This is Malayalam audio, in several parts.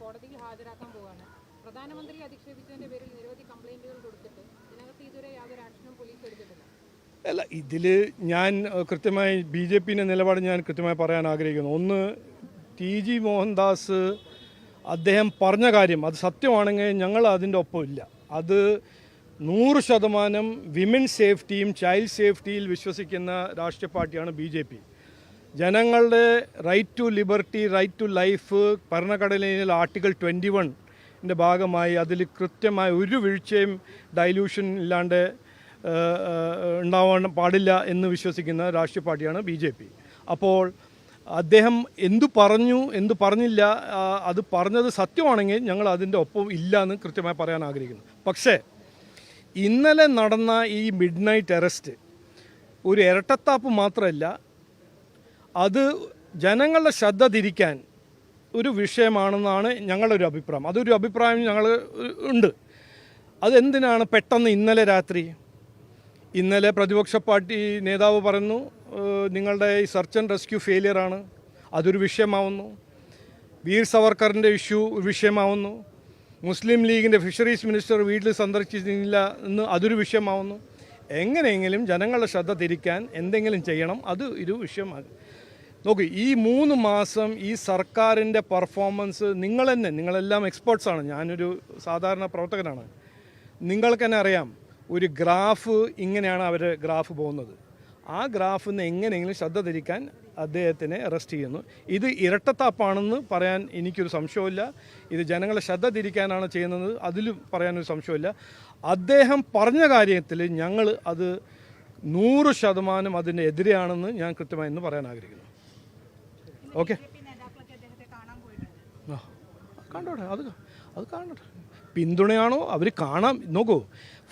കോടതിയിൽ ഹാജരാക്കാൻ പോവാണ്. പ്രധാനമന്ത്രി അധിക്ഷേപിച്ചതിന്റെ പേരിൽ നിരവധി കംപ്ലൈന്റുകൾ കൊടുത്തിട്ട് ഇതിനകത്ത് ഇതുവരെ യാതൊരു ആക്ഷനും പോലീസ് എടുത്തിട്ടില്ല. അല്ല, ഇതിൽ ഞാൻ കൃത്യമായി BJPയുടെ നിലപാട് ഞാൻ കൃത്യമായി പറയാൻ ആഗ്രഹിക്കുന്നു. ഒന്ന്, TG മോഹൻദാസ് അദ്ദേഹം പറഞ്ഞ കാര്യം അത് സത്യമാണെങ്കിൽ ഞങ്ങൾ അതിൻ്റെ ഒപ്പമില്ല. അത് 100% വിമൻ സേഫ്റ്റിയും ചൈൽഡ് സേഫ്റ്റിയിൽ വിശ്വസിക്കുന്ന രാഷ്ട്രീയ പാർട്ടിയാണ് BJP. ജനങ്ങളുടെ right to liberty, right to life ഭരണഘടനയിൽ ആർട്ടിക്കിൾ 21ൻ്റെ ഭാഗമായി അതിൽ കൃത്യമായ ഒരു വീഴ്ചയും ഡൈല്യൂഷൻ ഇല്ലാണ്ട് ഉണ്ടാവാൻ പാടില്ല എന്ന് വിശ്വസിക്കുന്ന രാഷ്ട്രീയ പാർട്ടിയാണ് BJP. അപ്പോൾ അദ്ദേഹം എന്തു പറഞ്ഞു എന്തു പറഞ്ഞില്ല, അത് പറഞ്ഞത് സത്യമാണെങ്കിൽ ഞങ്ങൾ അതിൻ്റെ ഒപ്പം ഇല്ല എന്ന് കൃത്യമായി പറയാൻ ആഗ്രഹിക്കുന്നു. പക്ഷേ ഇന്നലെ നടന്ന ഈ മിഡ് നൈറ്റ് അറസ്റ്റ് ഒരു ഇരട്ടത്താപ്പ് മാത്രമല്ല, അത് ജനങ്ങളുടെ ശ്രദ്ധ തിരിക്കാൻ ഒരു വിഷയമാണെന്നാണ് ഞങ്ങളുടെ ഒരു അഭിപ്രായം. അതൊരു അഭിപ്രായം ഞങ്ങൾ ഉണ്ട്. അതെന്തിനാണ് പെട്ടെന്ന് ഇന്നലെ രാത്രി ഇന്നലെ പ്രതിപക്ഷ പാർട്ടി നേതാവ് പറയുന്നു നിങ്ങളുടെ ഈ സെർച്ച് ആൻഡ് റെസ്ക്യൂ ഫെയിലിയറാണ്, അതൊരു വിഷയമാവുന്നു. വീർ സവർക്കറിൻ്റെ ഇഷ്യൂ വിഷയമാവുന്നു. മുസ്ലിം ലീഗിൻ്റെ ഫിഷറീസ് മിനിസ്റ്റർ വീട്ടിൽ സന്ദർശിച്ചില്ല എന്ന് അതൊരു വിഷയമാവുന്നു. എങ്ങനെയെങ്കിലും ജനങ്ങളുടെ ശ്രദ്ധ തിരിക്കാൻ എന്തെങ്കിലും ചെയ്യണം, അത് ഒരു വിഷയമാണ്. നോക്കൂ, ഈ 3 മാസം ഈ സർക്കാരിൻ്റെ പെർഫോമൻസ് നിങ്ങളെല്ലാം എക്സ്പേർട്സാണ്, ഞാനൊരു സാധാരണ പ്രവർത്തകനാണ്. നിങ്ങൾക്ക് തന്നെ അറിയാം, ഒരു ഗ്രാഫ് ഇങ്ങനെയാണ് അവർ ഗ്രാഫ് പോകുന്നത്. ആ ഗ്രാഫിൽ നിന്ന് എങ്ങനെയെങ്കിലും ശ്രദ്ധ തിരിക്കാൻ അദ്ദേഹത്തിനെ അറസ്റ്റ് ചെയ്യുന്നു. ഇത് ഇരട്ടത്താപ്പാണെന്ന് പറയാൻ എനിക്കൊരു സംശയമില്ല. ഇത് ജനങ്ങളെ ശ്രദ്ധ തിരിക്കാനാണ് ചെയ്യുന്നത്, അതിലും പറയാനൊരു സംശയമില്ല. അദ്ദേഹം പറഞ്ഞ കാര്യത്തിൽ ഞങ്ങൾ അത് 100% അതിൻ്റെ എതിരെയാണെന്ന് ഞാൻ കൃത്യമായി ഇന്ന് പറയാൻ ആഗ്രഹിക്കുന്നു. ഓക്കെ, കണ്ടോട്ടെ, അത് കാണട്ടെ. പിന്തുണയാണോ അവർ കാണാം. നോക്കൂ,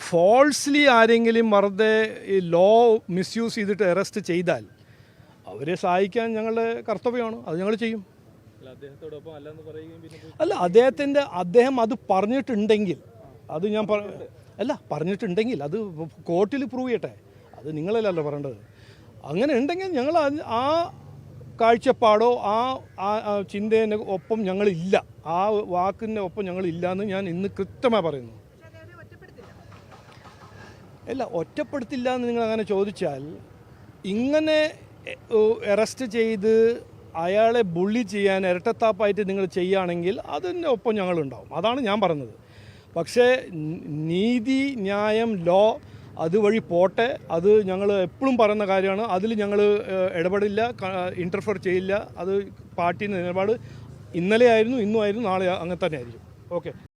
ഫോൾസ്ലി ആരെങ്കിലും വെറുതെ ഈ ലോ മിസ്യൂസ് ചെയ്തിട്ട് അറസ്റ്റ് ചെയ്താൽ അവരെ സഹായിക്കാൻ ഞങ്ങളുടെ കർത്തവ്യമാണ്, അത് ഞങ്ങൾ ചെയ്യും. അല്ല, അദ്ദേഹം അത് പറഞ്ഞിട്ടുണ്ടെങ്കിൽ അത് ഞാൻ പറഞ്ഞിട്ടുണ്ടെങ്കിൽ അത് കോർട്ടിൽ പ്രൂവ് ചെയ്യട്ടെ, അത് നിങ്ങളല്ലല്ലോ പറയേണ്ടത്. അങ്ങനെ ഉണ്ടെങ്കിൽ ഞങ്ങൾ ആ കാഴ്ചപ്പാടോ ആ ചിന്തേൻ്റെ ഒപ്പം ഞങ്ങളില്ല, ആ വാക്കിൻ്റെ ഒപ്പം ഞങ്ങളില്ല എന്ന് ഞാൻ ഇന്ന് കൃത്യമായി പറയുന്നു. അല്ല, ഒറ്റപ്പെടുത്തില്ല എന്ന് നിങ്ങൾ അങ്ങനെ ചോദിച്ചാൽ, ഇങ്ങനെ അറസ്റ്റ് ചെയ്ത് അയാളെ ബുള്ളി ചെയ്യാൻ ഇരട്ടത്താപ്പായിട്ട് നിങ്ങൾ ചെയ്യുകയാണെങ്കിൽ അതിൻ്റെ ഒപ്പം ഞങ്ങളുണ്ടാവും, അതാണ് ഞാൻ പറഞ്ഞത്. പക്ഷേ നീതി, ന്യായം, ലോ അതുവഴി പോട്ടെ, അത് ഞങ്ങൾ എപ്പോഴും പറയുന്ന കാര്യമാണ്. അതിൽ ഞങ്ങൾ ഇടപെടില്ല, ഇൻ്റർഫിയർ ചെയ്യില്ല. അത് പാർട്ടിയുടെ നിലപാട് ഇന്നലെ ആയിരുന്നു, ഇന്നും ആയിരുന്നു, നാളെ അങ്ങനെ തന്നെ ആയിരിക്കും. ഓക്കെ.